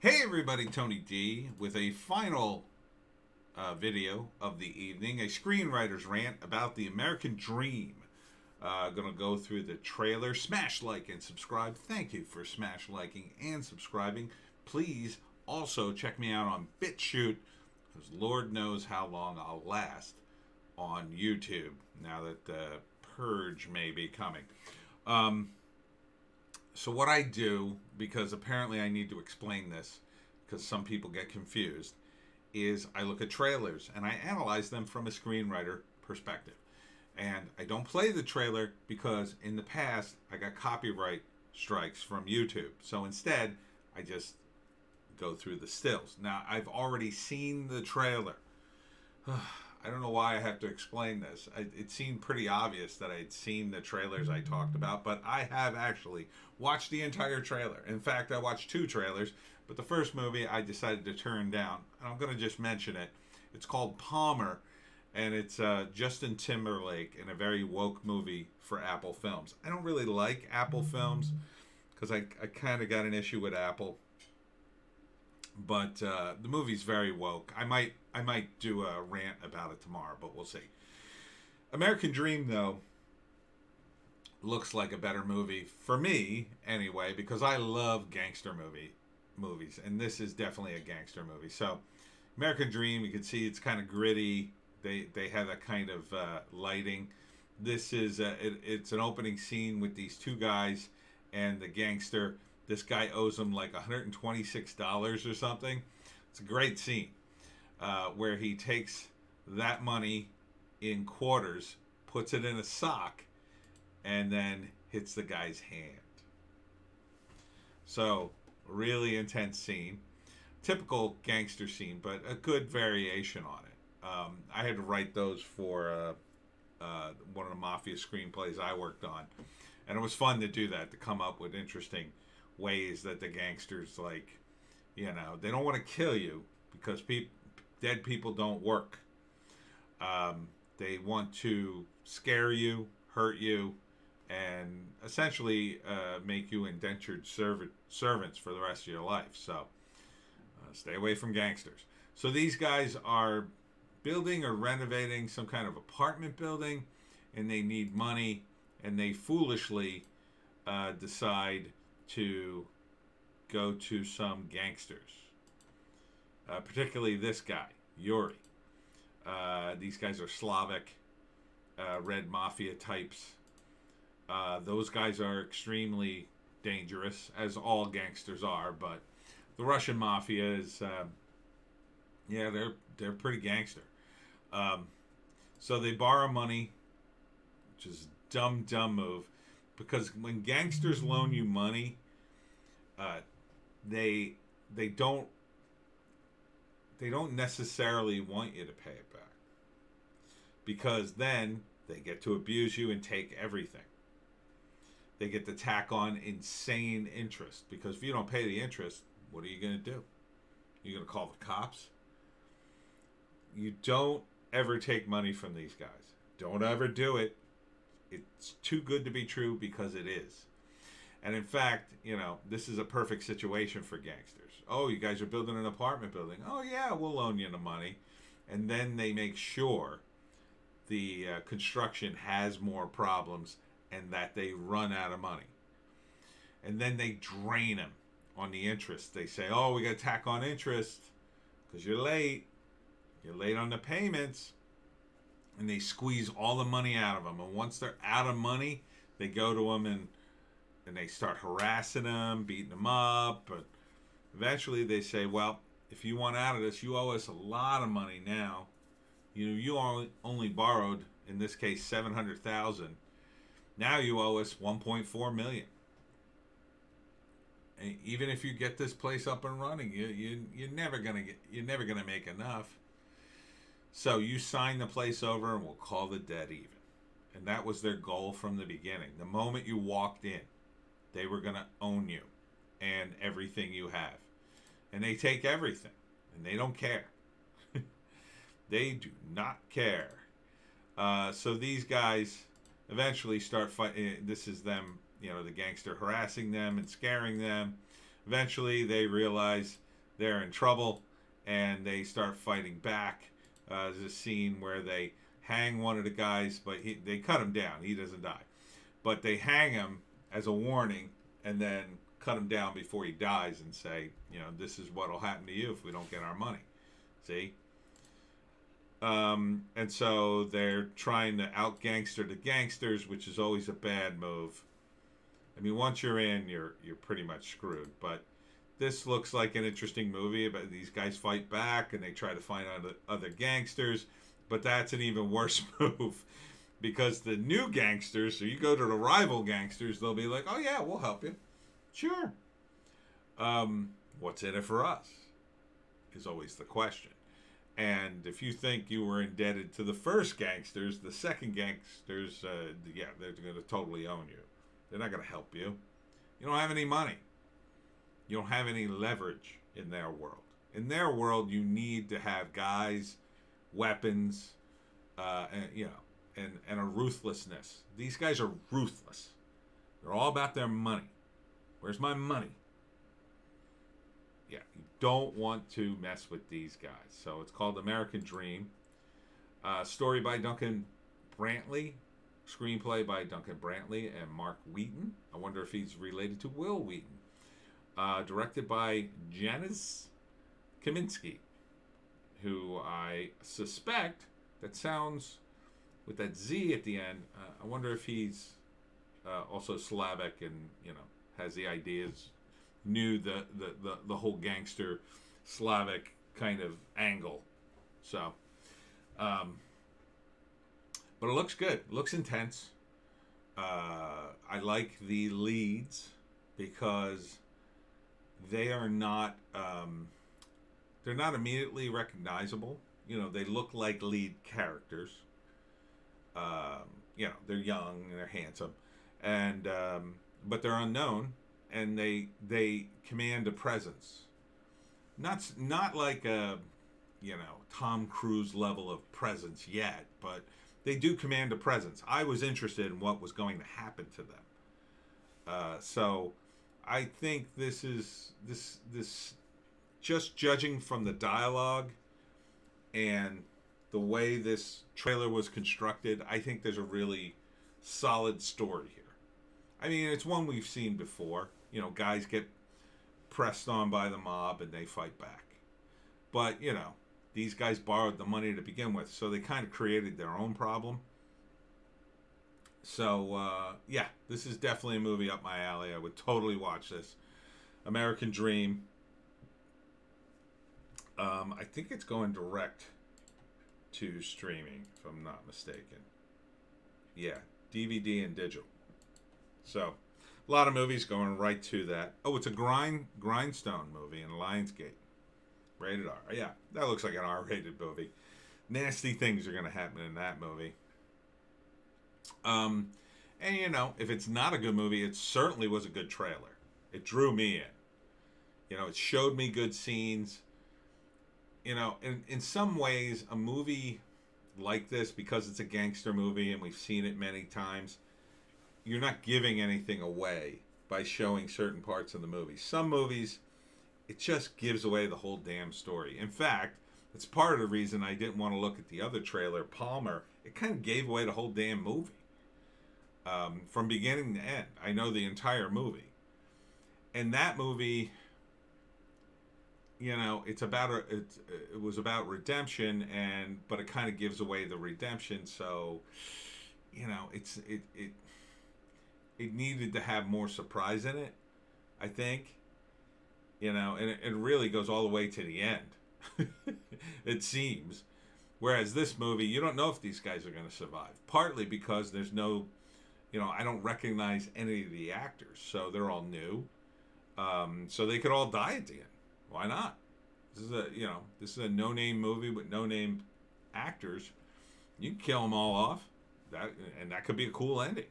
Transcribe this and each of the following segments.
Hey everybody, Tony D with a final video of the evening, a screenwriter's rant about the American Dream. Gonna go through the trailer. Smash like and subscribe. Thank you for smash liking and subscribing. Please also check me out on BitChute, because Lord knows how long I'll last on YouTube now that the purge may be coming. So what I do, because apparently I need to explain this, because some people get confused, is I look at trailers and I analyze them from a screenwriter perspective. And I don't play the trailer because in the past I got copyright strikes from YouTube. So instead, I just go through the stills. Now, I've already seen the trailer. I don't know why I have to explain this. It seemed pretty obvious that I'd seen the trailers I talked about, but I have actually watched the entire trailer. In fact, I watched two trailers, but the first movie I decided to turn down. And I'm going to just mention it. It's called Palmer, and it's Justin Timberlake in a very woke movie for Apple Films. I don't really like Apple Films because I kind of got an issue with Apple. But the movie's very woke. I might do a rant about it tomorrow, but we'll see. American Dream, though, looks like a better movie for me anyway, because I love gangster movies, and this is definitely a gangster movie. So, American Dream, you can see it's kind of gritty. They have that kind of lighting. This is it's an opening scene with these two guys and the gangster. This guy owes him like $126 or something. It's a great scene where he takes that money in quarters, puts it in a sock, and then hits the guy's hand. So, really intense scene. Typical gangster scene, but a good variation on it. I had to write those for one of the mafia screenplays I worked on. And it was fun to do that, to come up with interesting ways that the gangsters, like, they don't want to kill you because dead people don't work. They want to scare you, hurt you, and essentially make you indentured servants for the rest of your life. So stay away from gangsters. So these guys are building or renovating some kind of apartment building, and they need money, and they foolishly decide to go to some gangsters, particularly this guy, Yuri. These guys are Slavic, red mafia types. Those guys are extremely dangerous, as all gangsters are, but the Russian mafia is, they're pretty gangster. So they borrow money, which is a dumb move, because when gangsters loan you money, they don't necessarily want you to pay it back, because then they get to abuse you and take everything. They get to tack on insane interest, because if you don't pay the interest, what are you going to do? You're going to call the cops? You don't ever take money from these guys. Don't ever do it. It's too good to be true, because it is. And in fact, this is a perfect situation for gangsters. Oh, you guys are building an apartment building. Oh, yeah, we'll loan you the money. And then they make sure the construction has more problems and that they run out of money. And then they drain them on the interest. They say, oh, we got to tack on interest because you're late. You're late on the payments. And they squeeze all the money out of them. And once they're out of money, they go to them and they start harassing them, beating them up. But eventually they say, well, if you want out of this, you owe us a lot of money now. You only borrowed, in this case, $700,000. Now you owe us $1.4 million. And even if you get this place up and running, you're never gonna make enough. So you sign the place over and we'll call the debt even. And that was their goal from the beginning. The moment you walked in, they were going to own you and everything you have. And they take everything. And they don't care. They do not care. So these guys eventually start fighting. This is them, the gangster harassing them and scaring them. Eventually they realize they're in trouble, and they start fighting back. There's a scene where they hang one of the guys, but they cut him down. He doesn't die. But they hang him as a warning, and then cut him down before he dies and say, this is what will happen to you if we don't get our money. See? And so they're trying to out-gangster the gangsters, which is always a bad move. I mean, once you're in, you're pretty much screwed. But this looks like an interesting movie. But these guys fight back, and they try to find other gangsters. But that's an even worse move. Because the new gangsters, so you go to the rival gangsters, they'll be like, oh yeah, we'll help you. Sure. What's in it for us? Is always the question. And if you think you were indebted to the first gangsters, the second gangsters, they're going to totally own you. They're not going to help you. You don't have any money. You don't have any leverage in their world. In their world, you need to have guys, weapons, and a ruthlessness. These guys are ruthless. They're all about their money. Where's my money? Yeah, you don't want to mess with these guys. So it's called American Dream. Story by Duncan Brantley. Screenplay by Duncan Brantley and Mark Wheaton. I wonder if he's related to Will Wheaton. Directed by Janis Kaminski, who I suspect, that sounds with that Z at the end, I wonder if he's also Slavic and, has the ideas, knew the whole gangster Slavic kind of angle. So, but it looks good. It looks intense. I like the leads because they are not, they're not immediately recognizable. They look like lead characters. They're young and they're handsome, and but they're unknown, and they command a presence. Not like a Tom Cruise level of presence yet, but they do command a presence. I was interested in what was going to happen to them. So I think this just judging from the dialogue and the way this trailer was constructed, I think there's a really solid story here. I mean, it's one we've seen before. Guys get pressed on by the mob and they fight back. But, these guys borrowed the money to begin with, so they kind of created their own problem. So, this is definitely a movie up my alley. I would totally watch this. American Dream. I think it's going direct to streaming, if I'm not mistaken. Yeah, DVD and digital. So, a lot of movies going right to that. Oh, it's a grindstone movie in Lionsgate. Rated R. Yeah, that looks like an R-rated movie. Nasty things are going to happen in that movie. And, if it's not a good movie, it certainly was a good trailer. It drew me in. It showed me good scenes. In some ways, a movie like this, because it's a gangster movie and we've seen it many times, you're not giving anything away by showing certain parts of the movie. Some movies, it just gives away the whole damn story. In fact, it's part of the reason I didn't want to look at the other trailer, Palmer. It kind of gave away the whole damn movie. From beginning to end. I know the entire movie. And that movie, it was about redemption, but it kind of gives away the redemption. So, it needed to have more surprise in it, I think. And it really goes all the way to the end. It seems. Whereas this movie, you don't know if these guys are going to survive. Partly because there's no, I don't recognize any of the actors, so they're all new. So they could all die at the end. Why not? This is a no-name movie with no-name actors. You can kill them all off, that could be a cool ending.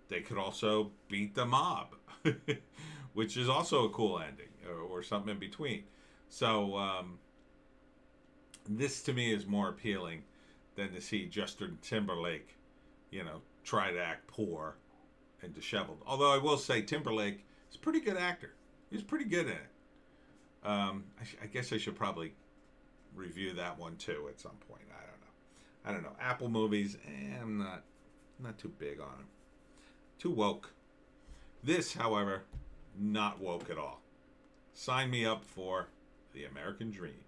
They could also beat the mob, which is also a cool ending, or something in between. So this to me is more appealing than to see Justin Timberlake, try to act poor and disheveled. Although I will say Timberlake is a pretty good actor. He's pretty good in it. I guess I should probably review that one too at some point. I don't know. Apple movies, I'm not too big on them. Too woke. This, however, not woke at all. Sign me up for the American Dream.